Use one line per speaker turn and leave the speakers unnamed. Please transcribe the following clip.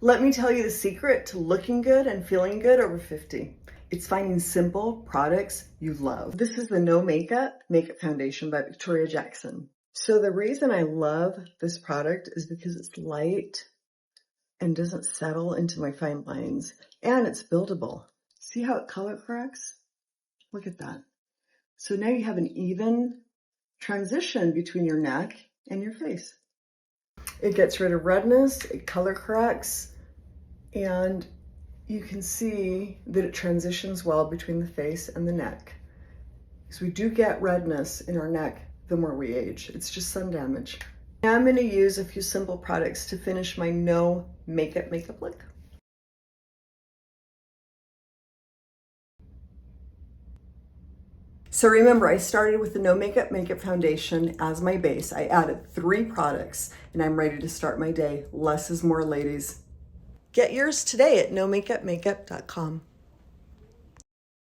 Let me tell you the secret to looking good and feeling good over 50. It's finding simple products you love. This is the No Makeup Foundation by Victoria Jackson. So the reason I love this product is because it's light and doesn't settle into my fine lines, and it's buildable. See how it color corrects? Look at that. So now you have an even transition between your neck and your face. It gets rid of redness, it color corrects, and you can see that it transitions well between the face and the neck. Because we do get redness in our neck the more we age. It's just sun damage. Now I'm going to use a few simple products to finish my no makeup look. So remember, I started with the No Makeup Foundation as my base. I added 3 products and I'm ready to start my day. Less is more, ladies. Get yours today at nomakeupmakeup.com.